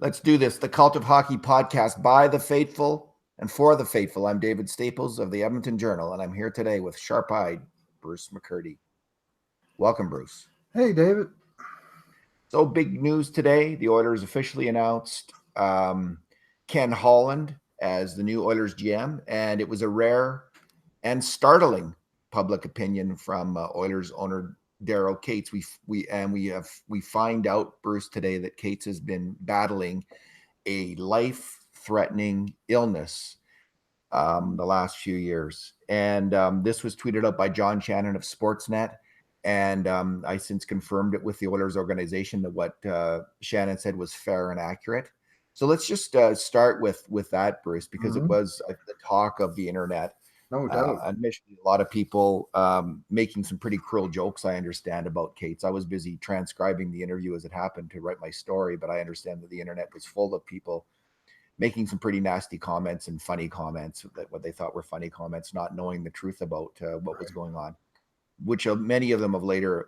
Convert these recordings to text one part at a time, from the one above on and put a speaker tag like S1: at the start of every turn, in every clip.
S1: Let's do this. The Cult of Hockey podcast by the faithful and for the faithful. I'm David Staples of the Edmonton Journal, and I'm here today with sharp-eyed Bruce McCurdy. Welcome, Bruce.
S2: Hey, David.
S1: So big news today. The Oilers officially announced Ken Holland as the new Oilers GM, and it was a rare and startling public opinion from Oilers owner Daryl Katz. We find out, Bruce, today that Katz has been battling a life-threatening illness the last few years, and this was tweeted out by John Shannon of Sportsnet. And I since confirmed it with the Oilers organization that what Shannon said was fair and accurate. So let's just start with that, Bruce, because it was the talk of the internet.
S2: No doubt.
S1: Admittedly, a lot of people making some pretty cruel jokes, I understand, about Katz. I was busy transcribing the interview as it happened to write my story, but I understand that the internet was full of people making some pretty nasty comments and funny comments, that what they thought were funny comments, not knowing the truth about what was going on, which many of them have later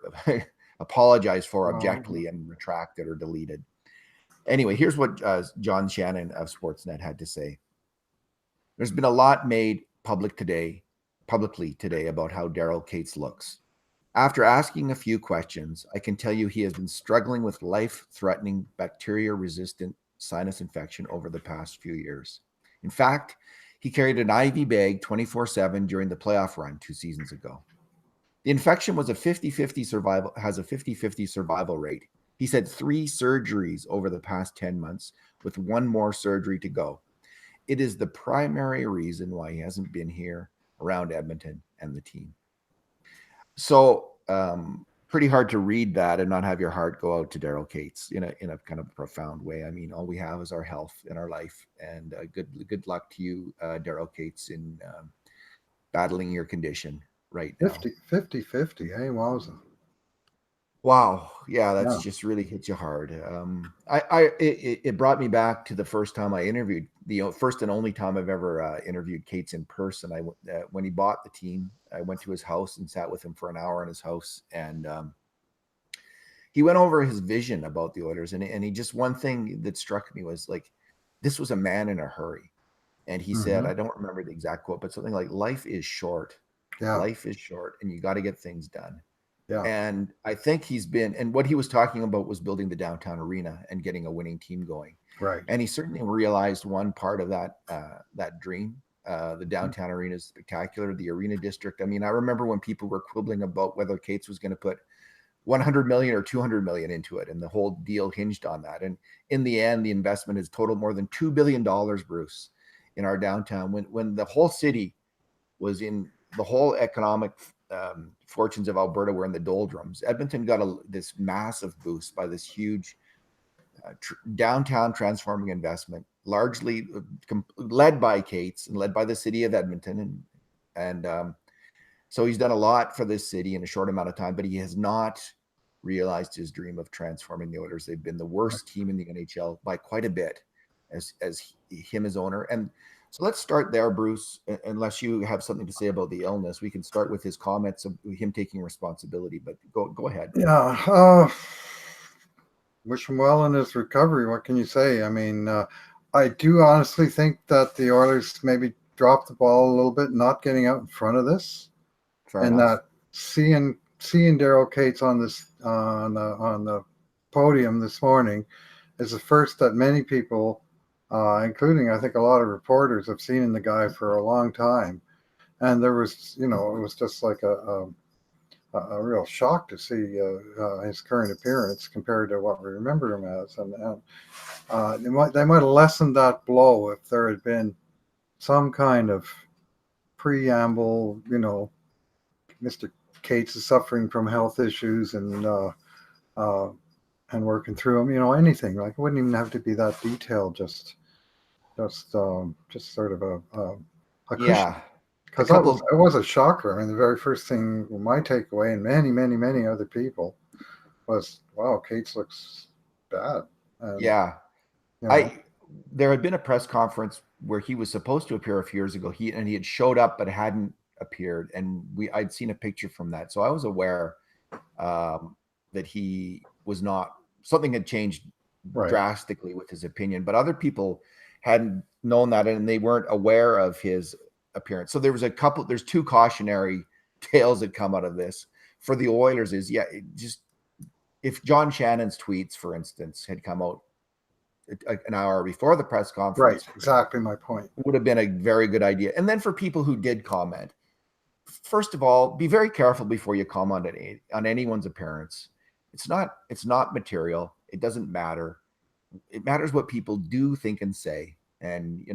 S1: apologized for objectively and retracted or deleted. Anyway, here's what John Shannon of Sportsnet had to say. There's been a lot made publicly today about how Daryl Katz looks. After asking a few questions, I can tell you he has been struggling with life-threatening bacteria-resistant sinus infection over the past few years. In fact, he carried an IV bag 24/7 during the playoff run 2 seasons ago. The infection was a 50-50 survival rate. He said 3 surgeries over the past 10 months, with 1 more surgery to go. It is the primary reason why he hasn't been here around Edmonton and the team. So pretty hard to read that and not have your heart go out to Daryl Katz in a kind of profound way. I mean, all we have is our health in our life, and good luck to you, Daryl Katz, in battling your condition right now.
S2: 50-50. Hey, wowza.
S1: Wow. Yeah, that's just really hit you hard. It brought me back to the first time I interviewed, the first and only time I've ever interviewed Katz in person. When he bought the team, I went to his house and sat with him for an hour in his house, and he went over his vision about the Oilers, and he just, one thing that struck me was, like, this was a man in a hurry. And he said, I don't remember the exact quote, but something like, life is short. Yeah. Life is short, and you got to get things done. Yeah. And I think and what he was talking about was building the downtown arena and getting a winning team going.
S2: Right.
S1: And he certainly realized one part of that dream. The downtown arena is spectacular. The arena district. I mean, I remember when people were quibbling about whether Katz was going to put 100 million or 200 million into it, and the whole deal hinged on that. And in the end, the investment has totaled more than $2 billion, Bruce, in our downtown. When the whole city was in the whole economic fortunes of Alberta were in the doldrums, Edmonton got this massive boost by this huge downtown transforming investment, largely led by Katz and led by the city of Edmonton. And so he's done a lot for this city in a short amount of time, but he has not realized his dream of transforming the Oilers. They've been the worst team in the NHL by quite a bit as him as owner. And so let's start there, Bruce. Unless you have something to say about the illness, we can start with his comments of him taking responsibility. But go ahead.
S2: Yeah, wish him well in his recovery. What can you say? I mean, I do honestly think that the Oilers maybe dropped the ball a little bit, not getting out in front of this, that seeing Daryl Katz on the podium this morning is the first that many people, including, I think, a lot of reporters, have seen in the guy for a long time. And there was, it was just like a real shock to see his current appearance compared to what we remember him as. And they might have lessened that blow if there had been some kind of preamble, Mr. Katz is suffering from health issues and working through them, anything. Like, it wouldn't even have to be that detailed, just sort of a cushion. Because it was a shocker. I mean, the very first thing, my takeaway, and many, many, many other people, was, wow, Katz looks bad.
S1: There had been a press conference where he was supposed to appear a few years ago. He had showed up but hadn't appeared, and I'd seen a picture from that, so I was aware that he was not. Something had changed
S2: Right.
S1: drastically with his opinion, but other people hadn't known that and they weren't aware of his appearance. So there's two cautionary tales that come out of this for the Oilers is, yeah, just if John Shannon's tweets, for instance, had come out an hour before the press
S2: Right.
S1: conference,
S2: Exactly my point.
S1: would have been a very good idea. And then for people who did comment, first of all, be very careful before you comment on anyone's appearance. It's not material. It doesn't matter. It matters what people do, think, and say. And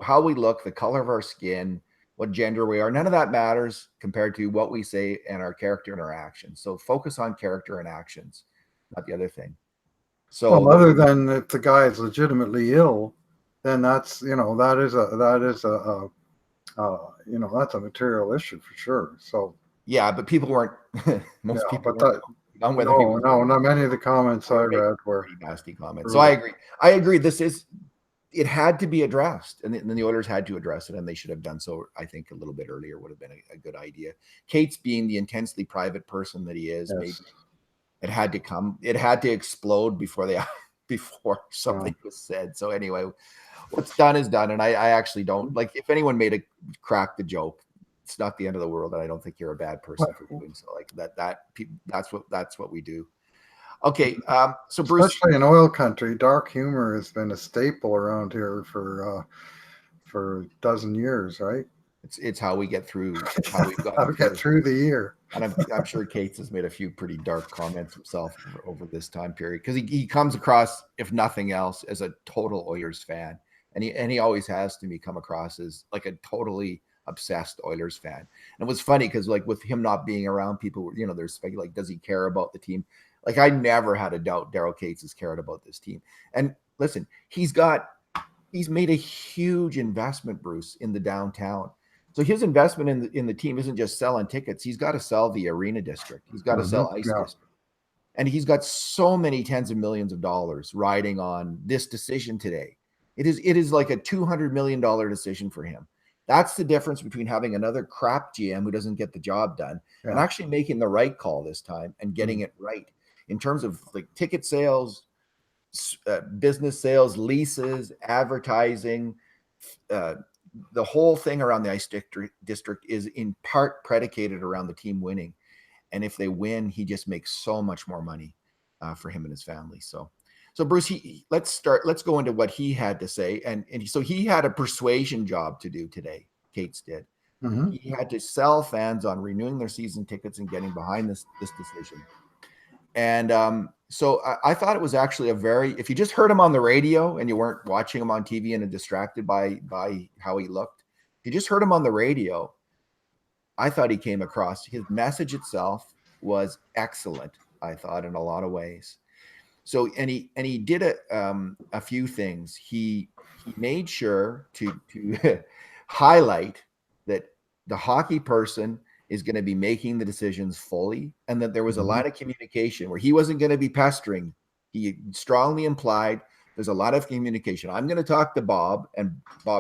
S1: how we look, the color of our skin, what gender we are. None of that matters compared to what we say and our character and our actions. So focus on character and actions, not the other thing. So
S2: Well, other than if the guy is legitimately ill, then that's that is a that's a material issue for sure. So
S1: yeah, but people weren't. Most people
S2: but
S1: weren't on whether he was.
S2: No, not many of the comments I read were
S1: pretty nasty comments. So I agree. I agree. It had to be addressed, and then the Oilers had to address it, and they should have done so. I think a little bit earlier would have been a good idea. Katz, being the intensely private person that he is,
S2: yes.
S1: maybe it had to come. It had to explode before something was said. So anyway, what's done is done, and I actually don't like if anyone made a crack the joke. It's not the end of the world, and I don't think you're a bad person for doing so. Like that's what we do. Okay, so Bruce,
S2: especially in oil country, dark humor has been a staple around here for a dozen years, right?
S1: It's how we get through. How we've
S2: get through the year.
S1: And I'm sure Katz has made a few pretty dark comments himself over this time period because he comes across, if nothing else, as a total Oilers fan, and he always has to me come across as like a totally obsessed Oilers fan. And it was funny because like with him not being around, people there's speculating like, does he care about the team? Like I never had a doubt Daryl Katz has cared about this team. And listen, he's made a huge investment, Bruce, in the downtown. So his investment in the team isn't just selling tickets. He's got to sell the arena district. He's got to sell ice district. And he's got so many tens of millions of dollars riding on this decision today. It is like a $200 million decision for him. That's the difference between having another crap GM who doesn't get the job done and actually making the right call this time and getting it right in terms of like ticket sales, business sales, leases, advertising, the whole thing around the ice district is in part predicated around the team winning. And if they win, he just makes so much more money for him and his family. So Bruce, let's go into what he had to say. And so he had a persuasion job to do today. Katz did.
S2: Mm-hmm.
S1: He had to sell fans on renewing their season tickets and getting behind this decision. And so I thought it was actually if you just heard him on the radio and you weren't watching him on TV and distracted by how he looked, if you just heard him on the radio, I thought he came across, his message itself was excellent, I thought, in a lot of ways. So, and he did a few things. He made sure to highlight that the hockey person is going to be making the decisions fully, and that there was a line of communication where he wasn't going to be pestering. He strongly implied there's a lot of communication. I'm going to talk to Bob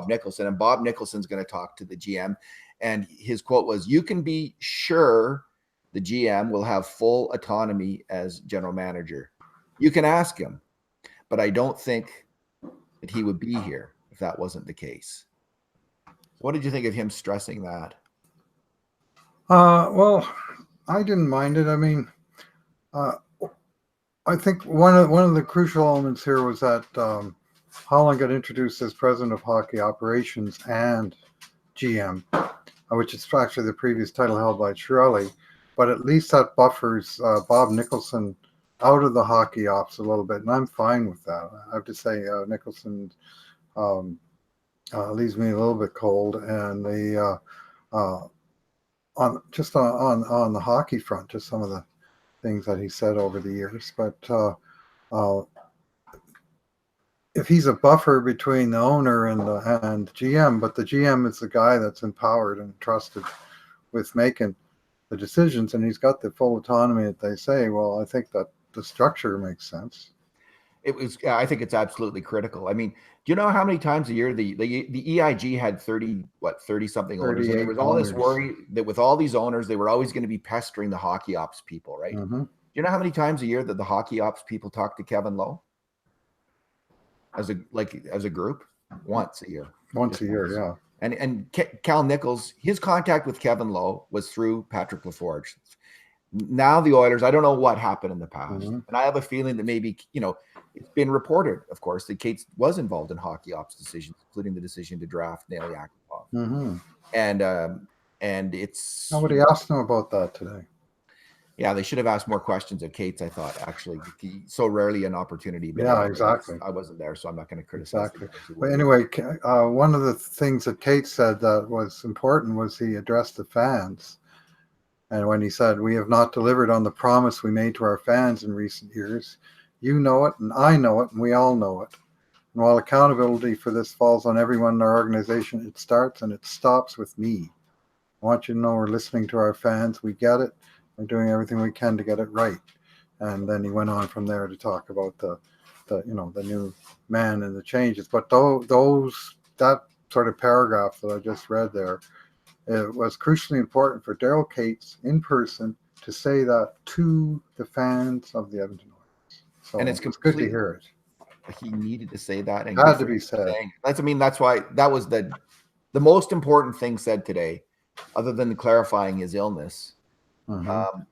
S1: Nicholson, and Bob Nicholson's going to talk to the GM. And his quote was, "You can be sure the GM will have full autonomy as general manager. You can ask him, but I don't think that he would be here if that wasn't the case." What did you think of him stressing that?
S2: Well, I didn't mind it. I mean, I think one of the crucial elements here was that Holland got introduced as president of hockey operations and GM, which is actually the previous title held by Chiarelli. But at least that buffers Bob Nicholson out of the hockey ops a little bit, and I'm fine with that. I have to say, Nicholson leaves me a little bit cold, and the on the hockey front, just some of the things that he said over the years. But if he's a buffer between the owner and GM, but the GM is the guy that's empowered and trusted with making the decisions, and he's got the full autonomy that they say, well, I think that the structure makes sense.
S1: I think it's absolutely critical. I mean, do you know how many times a year the EIG had 30 something owners? And there was all this worry that with all these owners, they were always going to be pestering the hockey ops people, right?
S2: Mm-hmm.
S1: you know how many times a year that the hockey ops people talk to Kevin Lowe as a group? Once a year.
S2: Once a year, yeah.
S1: And Cal Nichols, his contact with Kevin Lowe was through Patrick LaForge. Now the Oilers, I don't know what happened in the past, and I have a feeling that maybe, you know, it's been reported, of course, that Katz was involved in hockey ops decisions, including the decision to draft Nail Yakupov. And it's
S2: nobody asked him about that today.
S1: Yeah, they should have asked more questions of Katz, I thought, actually. So rarely an opportunity. But
S2: yeah, exactly.
S1: I wasn't there, so I'm not going to criticize.
S2: Exactly. But anyway, one of the things that Katz said that was important was he addressed the fans. And when he said, "We have not delivered on the promise we made to our fans in recent years. You know it, and I know it, and we all know it. And while accountability for this falls on everyone in our organization, it starts and it stops with me. I want you to know we're listening to our fans. We get it. We're doing everything we can to get it right." And then he went on from there to talk about the new man and the changes. But that sort of paragraph that I just read there, it was crucially important for Daryl Katz in person to say that to the fans of the Edmonton Oilers. So
S1: and it's
S2: good to hear it.
S1: He needed to say that, and
S2: had to be said.
S1: That's why that was the most important thing said today, other than clarifying his illness.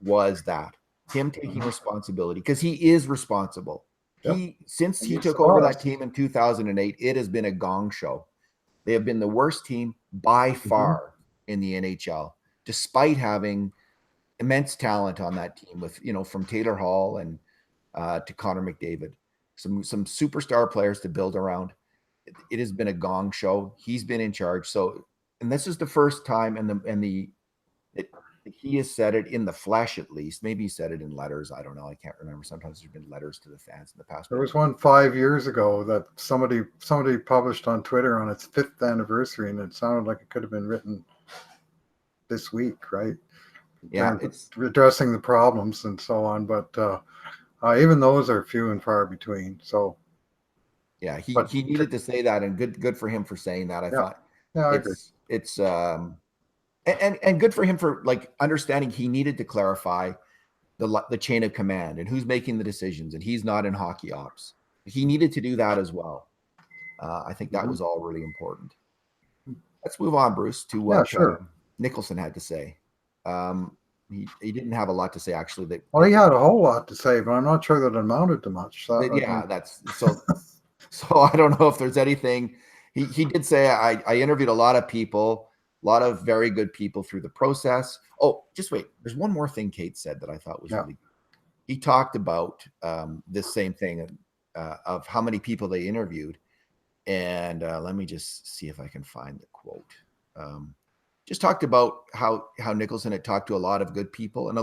S1: Was that him taking responsibility, because he is responsible. Yep. Since he took over that team in 2008, it has been a gong show. They have been the worst team by far in the NHL, despite having immense talent on that team with, you know, from Taylor Hall and to Connor McDavid, some superstar players to build around. It has been a gong show. He's been in charge. So, and this is the first time he has said it in the flesh, at least. Maybe he said it in letters. I don't know. I can't remember. Sometimes there's been letters to the fans in the past.
S2: There was one 5 years ago that somebody published on Twitter on its 5th anniversary, and it sounded like it could have been written this week, right?
S1: Yeah, it's
S2: addressing the problems and so on. But even those are few and far between. So,
S1: yeah, he needed to say that, and good for him for saying that. I thought,
S2: I agree.
S1: It's and good for him for like understanding he needed to clarify the chain of command and who's making the decisions, and he's not in hockey ops. He needed to do that as well. I think that was all really important. Let's move on, Bruce, to what Nicholson had to say. He didn't have a lot to say, actually.
S2: Well, he had a whole lot to say, but I'm not sure that it amounted to much. So
S1: that's so. So I don't know if there's anything. He did say, I interviewed a lot of people, a lot of very good people through the process. Oh, just wait. There's one more thing Katz said that I thought was really good. He talked about this same thing of how many people they interviewed. And let me just see if I can find the quote. Just talked about how Nicholson had talked to a lot of good people, and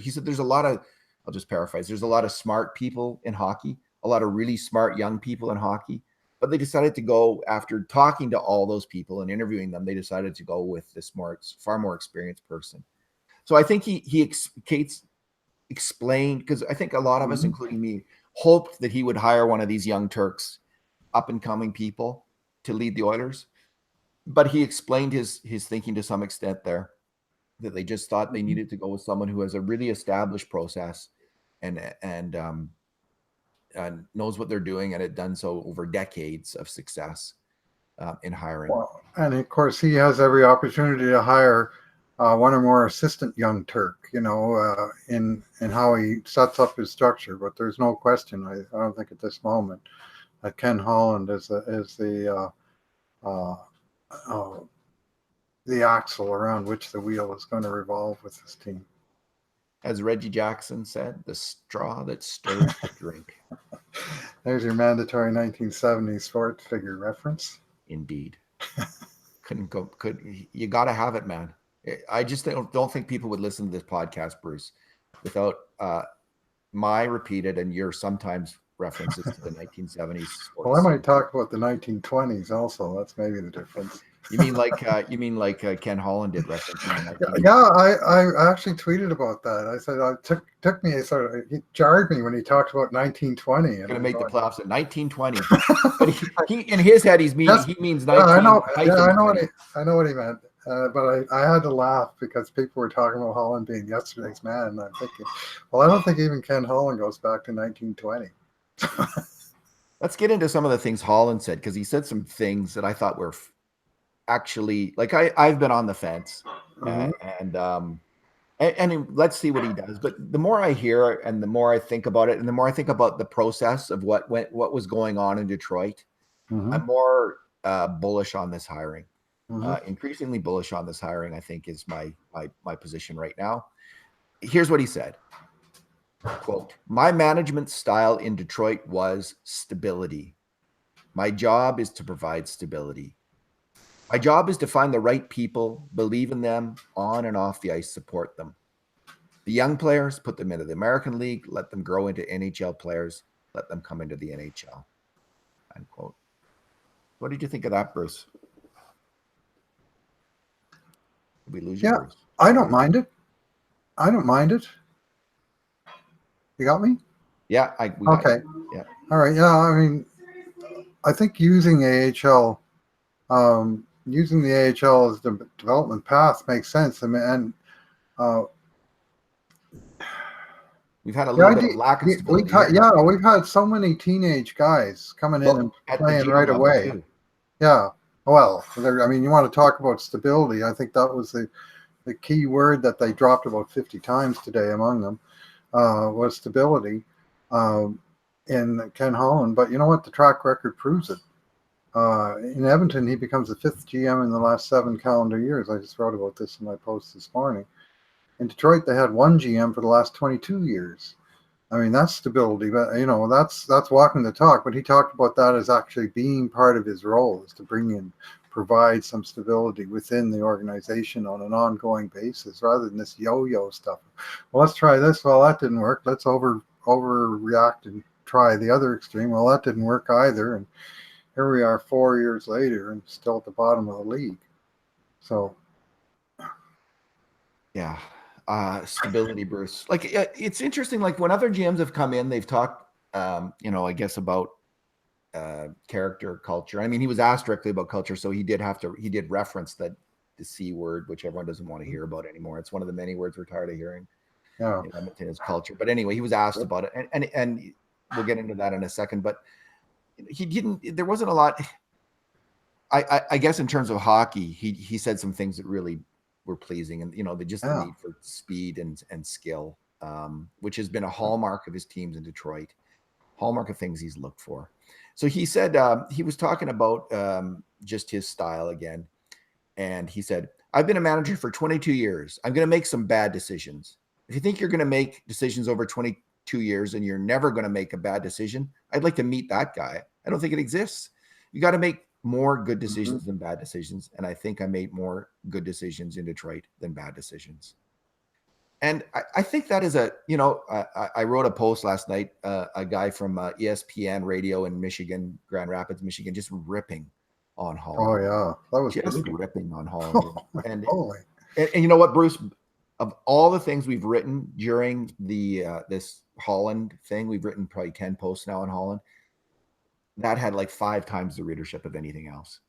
S1: he said there's a lot of, I'll just paraphrase, there's a lot of smart people in hockey, a lot of really smart young people in hockey, but they decided to go, after talking to all those people and interviewing them, they decided to go with this far more experienced person. So I think Katz explained, because I think a lot of us, including me, hoped that he would hire one of these young Turks, up and coming people, to lead the Oilers. But he explained his thinking to some extent there, that they just thought they needed to go with someone who has a really established process and knows what they're doing, and had done so over decades of success in hiring.
S2: Well, and of course, he has every opportunity to hire one or more assistant young Turk, in how he sets up his structure. But there's no question, I don't think at this moment, that Ken Holland is the axle around which the wheel is going to revolve with this team.
S1: As Reggie Jackson said, the straw that stirs the drink.
S2: There's your mandatory 1970s sports figure reference.
S1: Indeed. You got to have it, man. I just don't think people would listen to this podcast, Bruce, without my repeated and your sometimes references to the 1970s sports.
S2: Well, I might talk about the 1920s also. That's maybe the difference.
S1: You mean like Ken Holland did reference?
S2: Yeah, I actually tweeted about that. I said it took me he jarred me when he talked about 1920.
S1: Going to make the playoffs at 1920. But he in his head he means 19.
S2: I know what he meant. but I had to laugh because people were talking about Holland being yesterday's man, and I'm thinking, well, I don't think even Ken Holland goes back to 1920.
S1: Let's get into some of the things Holland said, because he said some things that I thought were actually, like, I've been on the fence,
S2: Mhm.
S1: and let's see what he does. But the more I hear and the more I think about it, and the more I think about the process of what was going on in Detroit,
S2: Mhm.
S1: I'm more bullish on this hiring.
S2: Mhm.
S1: Increasingly bullish on this hiring, I think, is my position right now. Here's what he said. Quote, "My management style in Detroit was stability. My job is to provide stability. My job is to find the right people, believe in them, on and off the ice, support them. The young players, put them into the American League, let them grow into NHL players, let them come into the NHL." Unquote. What did you think of that, Bruce? Did we lose you,
S2: Yeah,
S1: Bruce?
S2: I
S1: Did we
S2: don't
S1: lose you?
S2: mind it. I don't mind it. You got me?
S1: Yeah, we got
S2: Okay.
S1: you. Yeah.
S2: All right. Yeah. I mean, I think using AHL, using the AHL as the development path makes sense. I mean, and
S1: We've had a
S2: the
S1: little bit
S2: idea,
S1: of lack of
S2: we've
S1: stability
S2: had,
S1: here,
S2: yeah,
S1: haven't we?
S2: we've had so many teenage guys coming in and
S1: Well, at the
S2: playing
S1: GM
S2: right
S1: level
S2: away.
S1: too.
S2: Yeah. Well, I mean, you want to talk about stability. I think that was the key word that they dropped about 50 times today among them, was stability, um, in Ken Holland. But you know what? The track record proves it. In Edmonton, he becomes the fifth GM in the last 7 calendar years. I just wrote about this in my post this morning. In Detroit, they had one GM for the last 22 years. I mean, that's stability, but that's walking the talk. But he talked about that as actually being part of his role, is to bring in, provide some stability within the organization on an ongoing basis, rather than this yo-yo stuff. Well, let's try this. Well, that didn't work. Let's overreact and try the other extreme. Well, that didn't work either, and here we are 4 years later and still at the bottom of the league. So
S1: Yeah. Stability, Bruce. Like, it's interesting. Like, when other GMs have come in, they've talked, I guess, about character, culture. I mean, he was asked directly about culture, so he did reference the C word, which everyone doesn't want to hear about anymore. It's one of the many words we're tired of hearing
S2: yeah,
S1: in Edmonton, is culture. But anyway, he was asked about it, and we'll get into that in a second. But he didn't. There wasn't a lot. I guess in terms of hockey, he said some things that really were pleasing, and the
S2: yeah.
S1: need for speed and skill, which has been a hallmark of his teams in Detroit, hallmark of things he's looked for. So he said, he was talking about just his style again, and he said, "I've been a manager for 22 years. I'm going to make some bad decisions. If you think you're going to make decisions over 22 years and you're never going to make a bad decision, I'd like to meet that guy. I don't think it exists. You got to make more good
S2: Mhm.
S1: decisions than bad decisions. And I think I made more good decisions in Detroit than bad decisions." And I think that is I wrote a post last night, a guy from ESPN radio in Michigan, Grand Rapids, Michigan, just ripping on
S2: Oh
S1: Holland,
S2: yeah, that was
S1: just
S2: brutal.
S1: ripping on Holland. And,
S2: Holy.
S1: and you know what, Bruce, of all the things we've written during the this Holland thing, we've written probably 10 posts now on Holland. That had like 5 times the readership of anything else.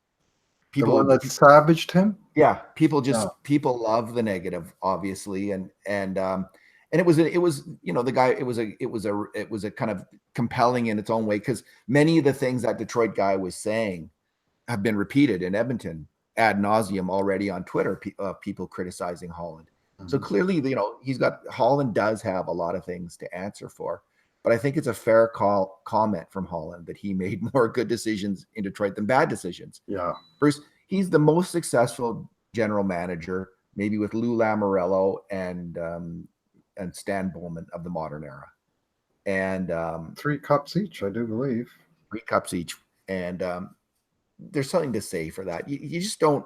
S2: The one
S1: People,
S2: that savaged him?
S1: yeah,
S2: Yeah.
S1: people love the negative, obviously, and it was the guy. It was a kind of compelling in its own way, because many of the things that Detroit guy was saying have been repeated in Edmonton ad nauseum already on Twitter. People criticizing Holland. So
S2: Mhm.
S1: clearly, Holland does have a lot of things to answer for. But I think it's a fair comment from Holland that he made more good decisions in Detroit than bad decisions.
S2: Yeah.
S1: Bruce, he's the most successful general manager, maybe with Lou Lamoriello and Stan Bowman of the modern era, and
S2: 3 cups each, I do believe.
S1: 3 cups each. And there's something to say for that. You just don't.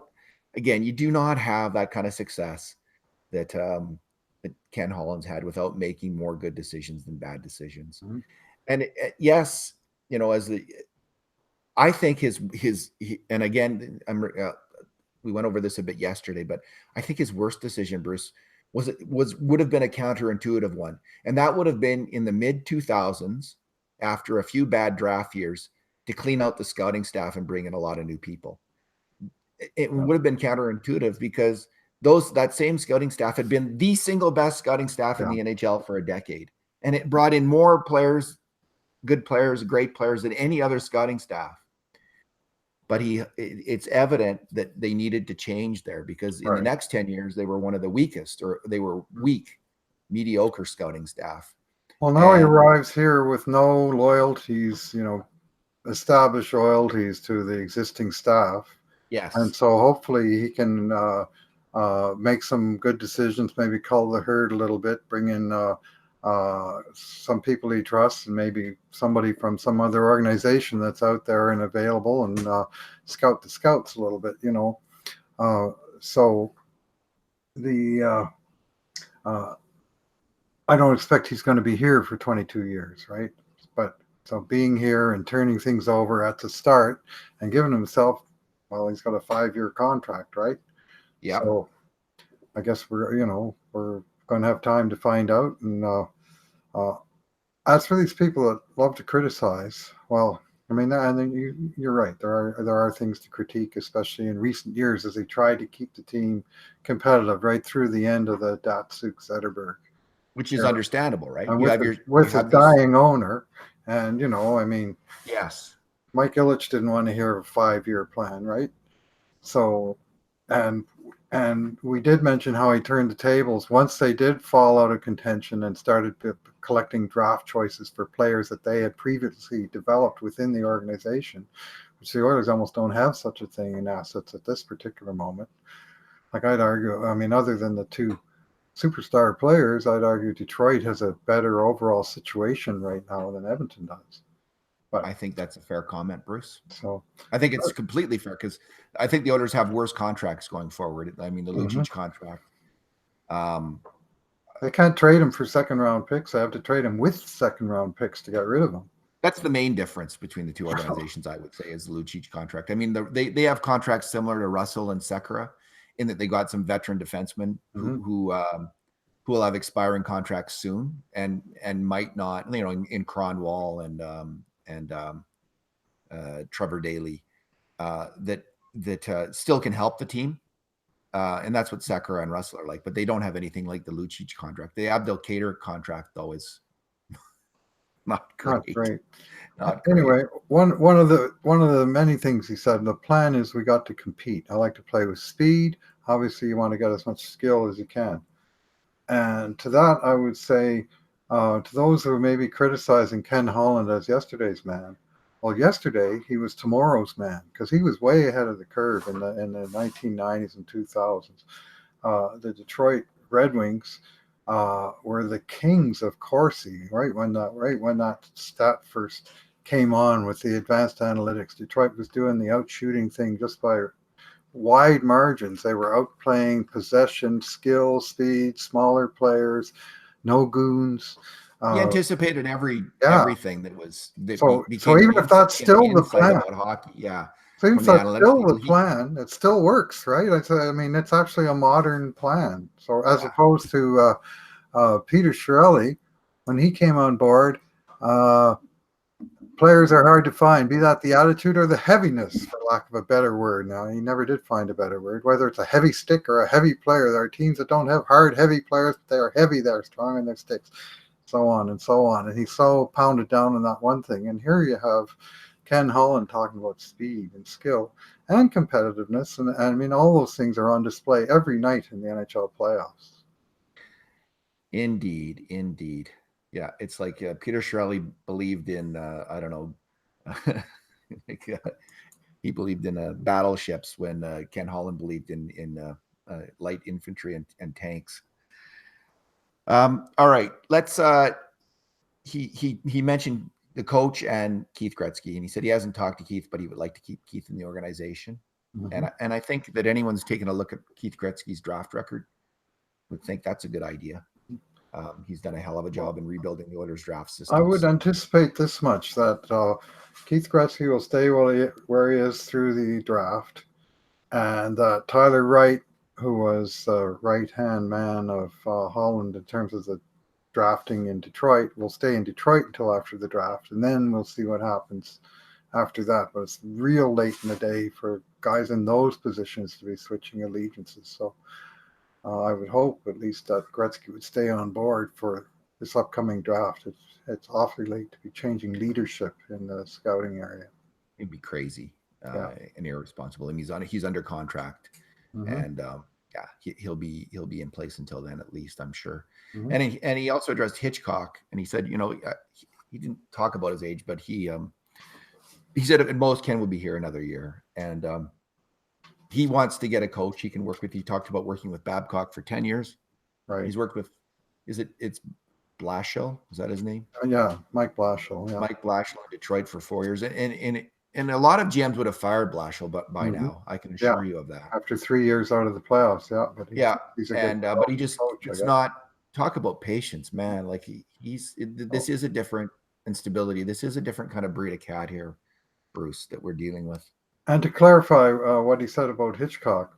S1: Again, you do not have that kind of success that Ken Holland's had without making more good decisions than bad decisions.
S2: Mhm.
S1: And yes, as the I think and again, we went over this a bit yesterday, but I think his worst decision, Bruce, would have been a counterintuitive one, and that would have been in the mid 2000s, after a few bad draft years, to clean out the scouting staff and bring in a lot of new people. it would have been counterintuitive because that same scouting staff had been the single best scouting staff in the NHL for a decade, and it brought in more players, good players, great players than any other scouting staff. But it's evident that they needed to change there because in the next 10 years, they were one of the weakest, or they were weak, mediocre scouting staff.
S2: Well, now he arrives here with no loyalties, established loyalties to the existing staff.
S1: Yes.
S2: And so hopefully he can make some good decisions, maybe cull the herd a little bit, bring in some people he trusts, and maybe somebody from some other organization that's out there and available, and scout the scouts a little bit, so the I don't expect he's going to be here for 22 years, right? But so being here and turning things over at the start and giving himself, well, he's got a 5-year contract, right?
S1: Yeah.
S2: So I guess we're going to have time to find out. And as for these people that love to criticize, well, I mean, and you're right. There are things to critique, especially in recent years, as they try to keep the team competitive right through the end of the Datsuk Zetterberg.
S1: Which is understandable, right?
S2: And with a dying owner, and I mean,
S1: yes,
S2: Mike Ilitch didn't want to hear a 5-year plan, right? So, and we did mention how he turned the tables once they did fall out of contention and started collecting draft choices for players that they had previously developed within the organization, which the Oilers almost don't have such a thing in assets at this particular moment. Like I'd argue, I mean, other than the two superstar players, I'd argue Detroit has a better overall situation right now than Edmonton does.
S1: But I think that's a fair comment, Bruce.
S2: So
S1: I think it's completely fair because I think the Oilers have worse contracts going forward. I mean, the Lucic contract.
S2: They can't trade him for second-round picks. They have to trade him with second-round picks to get rid of him.
S1: That's the main difference between the two organizations, I would say, is the Lucic contract. I mean, they have contracts similar to Russell and Sekera, in that they got some veteran defensemen who will have expiring contracts soon and might not, in Cronwall and Trevor Daley, that still can help the team. And that's what Sekera and Russell are like, but they don't have anything like the Lucic contract. The Abdelkader contract, though, is not great.
S2: Anyway, one of the many things he said, the plan is we got to compete. I like to play with speed. Obviously, you want to get as much skill as you can. And to that, I would say, to those who may be criticizing Ken Holland as yesterday's man, well, yesterday he was tomorrow's man because he was way ahead of the curve in the 1990s and 2000s. The Detroit Red Wings were the kings of Corsi, right when that stat first came on with the advanced analytics. Detroit was doing the out-shooting thing just by wide margins. They were outplaying possession, skill, speed, smaller players, no goons.
S1: He anticipated everything that was.
S2: So even if that's still the plan,
S1: about hockey,
S2: So even if that's still the plan, it still works, right? I mean, it's actually a modern plan. So as opposed to Peter Chiarelli, when he came on board, players are hard to find, be that the attitude or the heaviness, for lack of a better word. Now, he never did find a better word. Whether it's a heavy stick or a heavy player, there are teams that don't have hard, heavy players, but they are heavy, they're strong in their sticks, so on and so on. And he's so pounded down on that one thing. And here you have Ken Holland talking about speed and skill and competitiveness. And I mean, all those things are on display every night in the NHL playoffs.
S1: Indeed. Yeah, it's like Peter Chiarelli believed in, I don't know, he believed in battleships when Ken Holland believed in light infantry and tanks. All right, let's. He mentioned the coach and Keith Gretzky, and he said he hasn't talked to Keith, but he would like to keep Keith in the organization. And I think that anyone's taken a look at Keith Gretzky's draft record would think that's a good idea. He's done a hell of a job in rebuilding the Oilers draft system.
S2: I would anticipate this much, that Keith Gretzky will stay where he is through the draft, and that Tyler Wright, who was the right-hand man of Holland in terms of the drafting in Detroit, will stay in Detroit until after the draft, and then we'll see what happens after that, but it's real late in the day for guys in those positions to be switching allegiances. So I would hope at least that Gretzky would stay on board for this upcoming draft. It's awfully late to be changing leadership in the scouting area.
S1: It'd be crazy
S2: Yeah.
S1: and irresponsible. I mean, he's under contract, and yeah, he'll be in place until then at least, I'm sure. And he also addressed Hitchcock, and he said, you know, he didn't talk about his age, but he said at most Ken would be here another year, and he wants to get a coach he can work with. He talked about working with Babcock for 10 years.
S2: Right.
S1: He's worked with, it's Blashill, is that his name?
S2: Yeah, Mike Blashill. Yeah.
S1: Mike Blashill in Detroit for 4 years, and a lot of GMs would have fired Blashill, but by now I can assure you of that.
S2: After 3 years out of the playoffs, but
S1: he's a good but he just coach, it's not talk about patience, man. Like this is a different instability. This is a different kind of breed of cat here, Bruce, that we're dealing with.
S2: And to clarify what he said about Hitchcock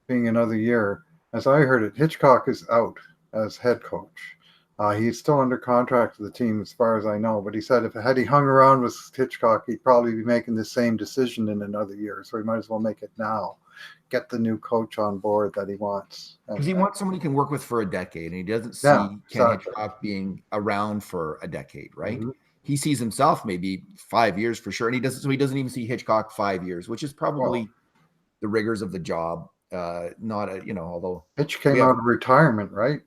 S2: being another year, as I heard it, Hitchcock is out as head coach. He's still under contract to the team as far as I know, but he said had he hung around with Hitchcock, he'd probably be making the same decision in another year. So he might as well make it now. Get the new coach on board that he wants.
S1: Because he wants somebody he can work with for a decade, and he doesn't see Ken Hitchcock being around for a decade, right? He sees himself maybe 5 years for sure, and he doesn't even see Hitchcock 5 years, which is probably the rigors of the job. Not a, although
S2: Hitch came out of retirement, right?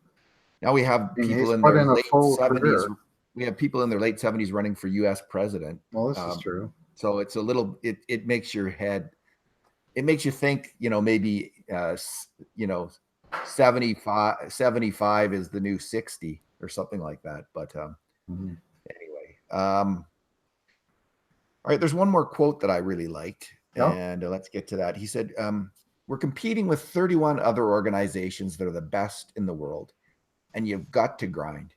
S1: Now we have people in their late 70s. We have people in their late 70s running for U.S. president.
S2: Well, this is true.
S1: So it's a little. It makes your head. It makes you think. Maybe 75 is the new 60 or something like that. But anyway, all right. There's one more quote that I really liked, and let's get to that. He said, "We're competing with 31 other organizations that are the best in the world. And you've got to grind.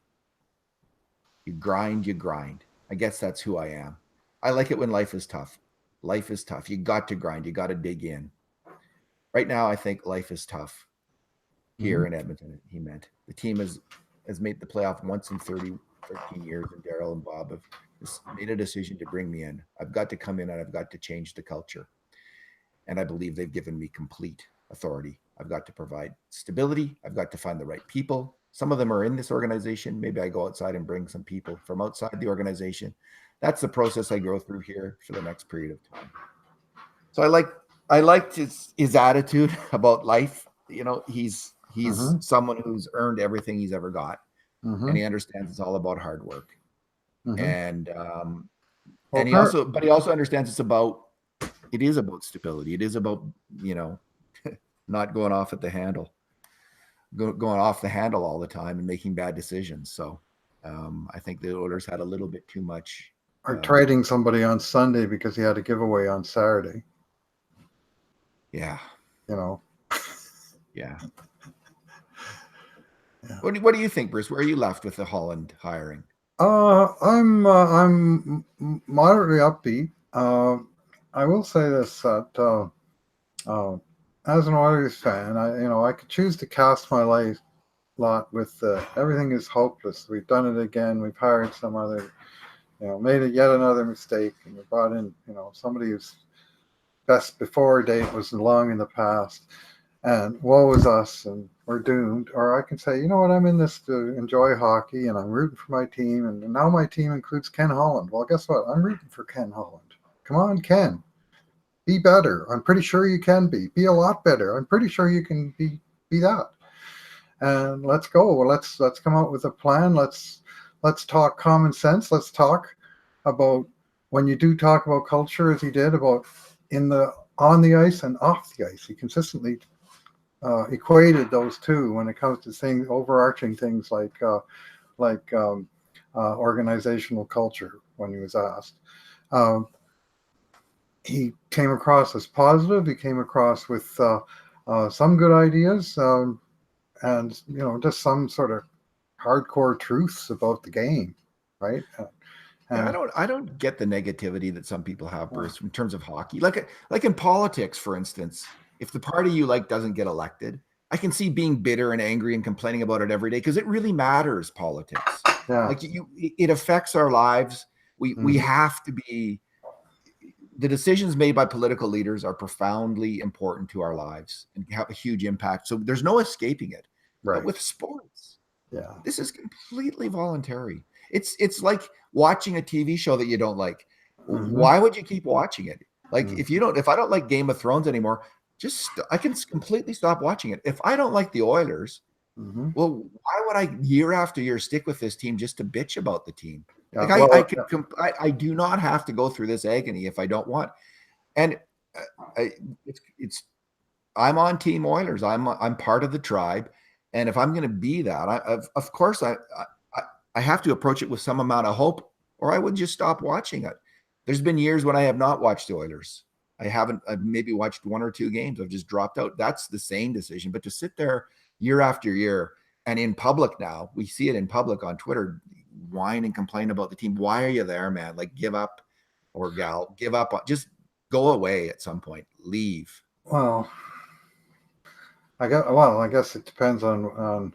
S1: You grind. I guess that's who I am. I like it when life is tough. Life is tough. You got to grind. You got to dig in. Right now, I think life is tough here in Edmonton, he meant. The team has made the playoff once in 13 years, and Daryl and Bob have made a decision to bring me in. I've got to come in, and I've got to change the culture. And I believe they've given me complete authority. I've got to provide stability. I've got to find the right people. Some of them are in this organization. Maybe I go outside and bring some people from outside the organization. That's the process I go through here for the next period of time. So I liked his attitude about life. He's someone who's earned everything he's ever got, and he understands it's all about hard work. And he also understands it is about stability. It is about not going off at the handle. Going off the handle all the time and making bad decisions. So I think the Oilers had a little bit too much.
S2: Or trading somebody on Sunday because he had a giveaway on Saturday.
S1: Yeah.
S2: Yeah.
S1: What do you think, Bruce? Where are you left with the Holland hiring?
S2: I'm moderately upbeat. I will say this, that as an Oilers fan, I could choose to cast my lot with everything is hopeless. We've done it again. We've hired some other, made yet another mistake, and we brought in, somebody whose best before date was long in the past, and woe is us, and we're doomed. Or I can say, you know what, I'm in this to enjoy hockey, and I'm rooting for my team, and now my team includes Ken Holland. Well, guess what? I'm rooting for Ken Holland. Come on, Ken. Be better. I'm pretty sure you can be. Be a lot better. I'm pretty sure you can be that. And let's go. Well, let's come out with a plan. Let's talk common sense. Let's talk about when you do talk about culture, as he did, about on the ice and off the ice. He consistently equated those two when it comes to overarching things like organizational culture. When he was asked. He came across as positive. He came across with some good ideas and, just some sort of hardcore truths about the game, right?
S1: I don't get the negativity that some people have, Bruce, in terms of hockey. Like in politics, for instance, if the party you like doesn't get elected, I can see being bitter and angry and complaining about it every day because it really matters, politics.
S2: Yeah.
S1: Like it affects our lives. We have to be the decisions made by political leaders are profoundly important to our lives and have a huge impact. So there's no escaping it. But
S2: Right.
S1: with sports,
S2: Yeah.
S1: this is completely voluntary. It's like watching a TV show that you don't like.
S2: Mm-hmm.
S1: Why would you keep watching it? Like
S2: Mm-hmm.
S1: if I don't like Game of Thrones anymore, I can completely stop watching it. If I don't like the Oilers,
S2: Mm-hmm.
S1: well, why would I year after year stick with this team just to bitch about the team?
S2: Yeah.
S1: Like
S2: Well. Yeah.
S1: I do not have to go through this agony if I don't want. And I, it's I'm on Team Oilers. I'm part of the tribe, and if I'm going to be that, of course I have to approach it with some amount of hope, or I would just stop watching it. There's been years when I have not watched the Oilers. I've maybe watched one or two games. I've just dropped out. That's the same decision. But to sit there year after year and in public now, we see it in public on Twitter, whine and complain about the team. Why are you there, man? Like give up or gal, give up. Just go away at some point. Leave.
S2: Well, I guess it depends on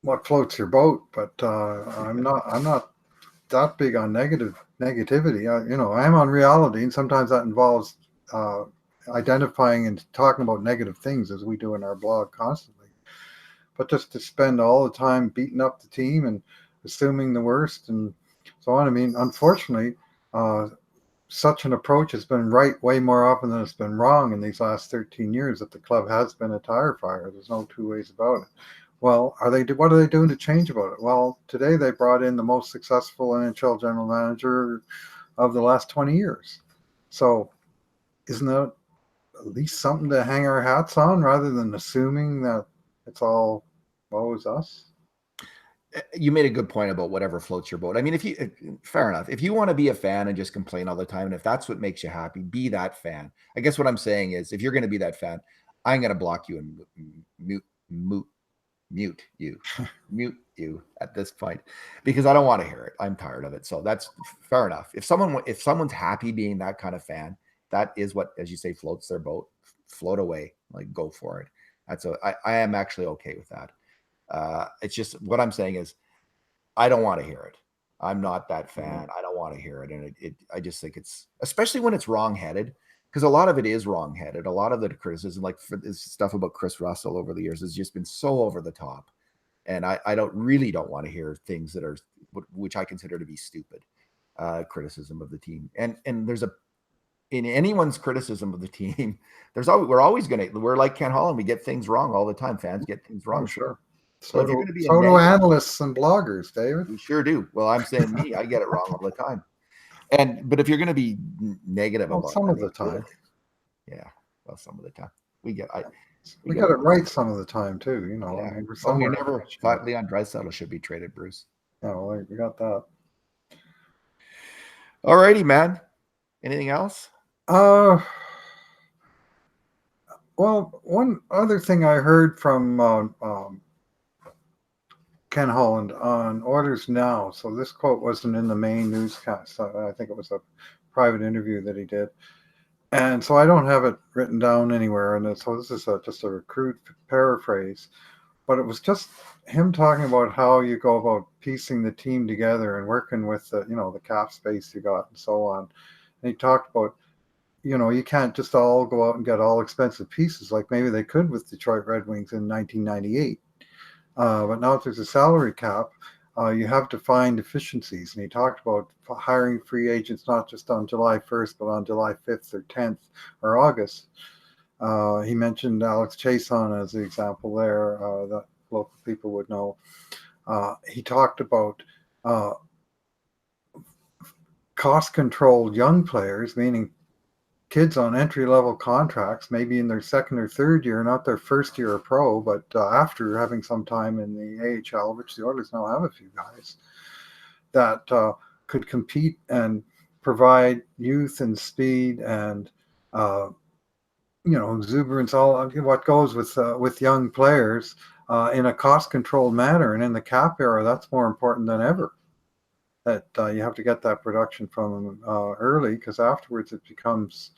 S2: what floats your boat, but I'm not that big on negativity. I am on reality, and sometimes that involves uh, identifying and talking about negative things, as we do in our blog constantly. But just to spend all the time beating up the team and assuming the worst and so on. I mean, unfortunately, uh, such an approach has been right way more often than it's been wrong in these last 13 years. That the club has been a tire fire. There's no two ways about it. Well, what are they doing to change about it? Well, today they brought in the most successful NHL general manager of the last 20 years. So isn't that at least something to hang our hats on rather than assuming that it's all woe is us?
S1: You made a good point about whatever floats your boat. I mean, fair enough. If you want to be a fan and just complain all the time, and if that's what makes you happy, be that fan. I guess what I'm saying is, if you're going to be that fan, I'm going to block you and mute you, mute you at this point because I don't want to hear it. I'm tired of it. So that's fair enough. If someone's happy being that kind of fan, that is what, as you say, floats their boat. Float away, like go for it. I am actually okay with that. It's just what I'm saying is I don't want to hear it. I'm not that fan. I don't want to hear it, and I just think it's especially when it's wrong-headed because a lot of it is wrong-headed. A lot of the criticism, like for this stuff about Chris Russell over the years, has just been so over the top, and I don't want to hear things that are which I consider to be stupid criticism of the team. And there's in anyone's criticism of the team, we're like Ken Holland. We get things wrong all the time. Fans get things wrong.
S2: Oh, sure.
S1: So if you're going to be a
S2: So do
S1: negative,
S2: analysts and bloggers, David.
S1: we sure do. Well, I'm saying me, I get it wrong all the time. But if you're going to be negative
S2: Well,
S1: about
S2: some
S1: it,
S2: of the time.
S1: yeah. Well, some of the time we
S2: We
S1: get
S2: got
S1: it
S2: it right some of the time too.
S1: Yeah.
S2: I mean, we're
S1: Well, we
S2: somewhere.
S1: never thought Leon Draisaitl should be traded, Bruce.
S2: Yeah, well, we got that.
S1: All righty, man. Anything else?
S2: Well, one other thing I heard from Ken Holland on Orders Now. So this quote wasn't in the main newscast. I think it was a private interview that he did. And so I don't have it written down anywhere. And so this is just a crude paraphrase. But it was just him talking about how you go about piecing the team together and working with the cap space you got and so on. And he talked about, you can't just all go out and get all expensive pieces like maybe they could with Detroit Red Wings in 1998. But now if there's a salary cap, you have to find efficiencies. And he talked about hiring free agents not just on July 1st, but on July 5th or 10th or August. He mentioned Alex Chason as the example there that local people would know. He talked about cost-controlled young players, meaning kids on entry-level contracts, maybe in their second or third year, not their first year of pro, but after having some time in the AHL, which the Oilers now have a few guys, that could compete and provide youth and speed and exuberance, all what goes with young players in a cost-controlled manner. And in the cap era, that's more important than ever. That you have to get that production from them early, because afterwards it becomes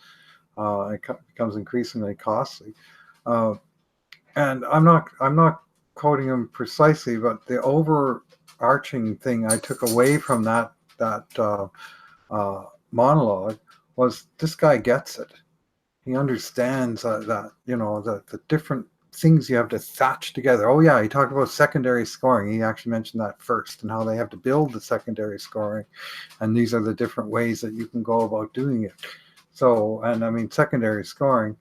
S2: increasingly costly. And I'm not quoting him precisely, but the overarching thing I took away from that monologue was, this guy gets it. He understands that, you know, the different things you have to thatch together. Oh yeah, he talked about secondary scoring. He actually mentioned that first, and how they have to build the secondary scoring, and these are the different ways that you can go about doing it. So, and I mean, secondary scoring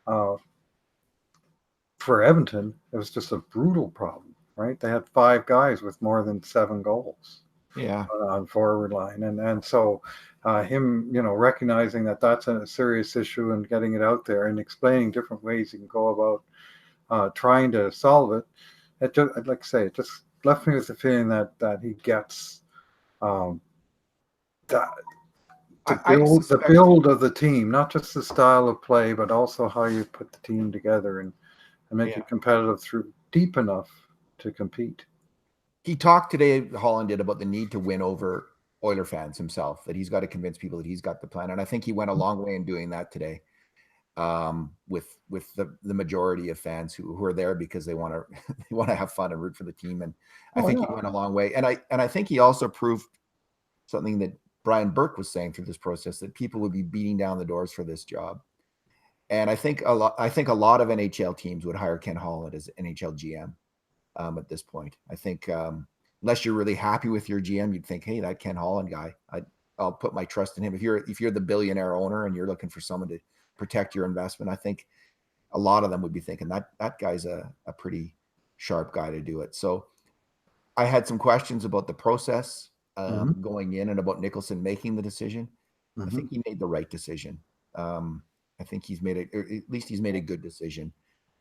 S2: for Edmonton, it was just a brutal problem, right? They had 5 guys with more than 7 goals on forward line, and so him, you know, recognizing that that's a serious issue and getting it out there and explaining different ways you can go about trying to solve it. It just, I'd like to say, it just left me with the feeling that he gets that the build of the team, not just the style of play, but also how you put the team together and make it competitive through deep enough to compete.
S1: He talked today, Holland did, about the need to win over Oiler fans himself, that he's got to convince people that he's got the plan. And I think he went a long way in doing that today, with the majority of fans who are there because they want to have fun and root for the team. And I think he went a long way. And I think he also proved something that Brian Burke was saying through this process, that people would be beating down the doors for this job. And I think a lot of NHL teams would hire Ken Holland as NHL GM. At this point, I think unless you're really happy with your GM, you'd think, hey, that Ken Holland guy, I'll put my trust in him. If you're the billionaire owner and you're looking for someone to protect your investment, I think a lot of them would be thinking that guy's a pretty sharp guy to do it. So I had some questions about the process going in and about Nicholson making the decision. I think he made the right decision. I think he's made at least he's made a good decision.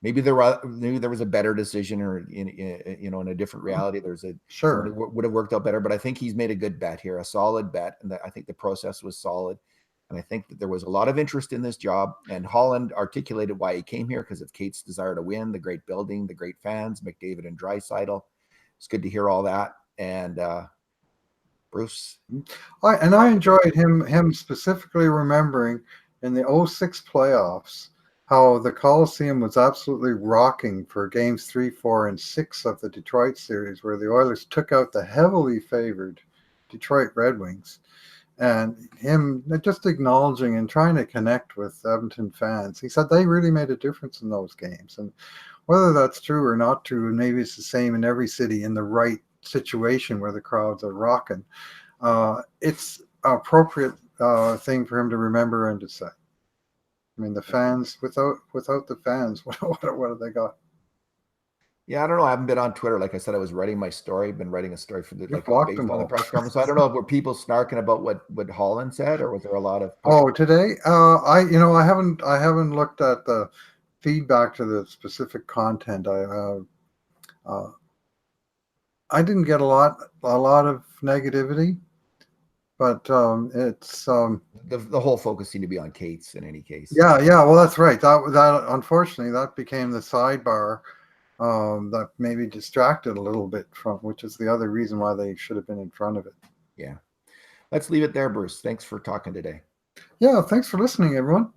S1: Maybe there was a better decision, or in a different reality, somebody would have worked out better. But I think he's made a good bet here, a solid bet, and I think the process was solid. And I think that there was a lot of interest in this job. And Holland articulated why he came here, because of Kate's desire to win, the great building, the great fans, McDavid and Draisaitl. It's good to hear all that. And Bruce,
S2: I enjoyed him specifically remembering in the 06 playoffs how the Coliseum was absolutely rocking for games 3, 4, and 6 of the Detroit series, where the Oilers took out the heavily favored Detroit Red Wings. And him just acknowledging and trying to connect with Edmonton fans. He said they really made a difference in those games. And whether that's true or not true, and maybe it's the same in every city in the right situation where the crowds are rocking, it's an appropriate thing for him to remember and to say. I mean, the fans, without the fans, what have they got?
S1: Yeah, I don't know. I haven't been on Twitter. Like I said, I was writing my story. I've been writing a story for the
S2: baseball
S1: press conference. So I don't know if were people snarking about what Holland said, or was there a lot of
S2: today? I haven't looked at the feedback to the specific content. I didn't get a lot of negativity, but it's
S1: the whole focus seemed to be on Kate's in any case.
S2: Yeah. Well, that's right. That unfortunately that became the sidebar. That maybe distracted a little bit from, which is the other reason why they should have been in front of it.
S1: Yeah. Let's leave it there, Bruce. Thanks for talking today.
S2: Yeah, thanks for listening, everyone.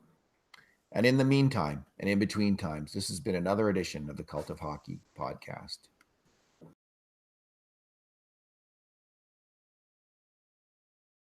S1: And in the meantime, and in between times, this has been another edition of the Cult of Hockey podcast.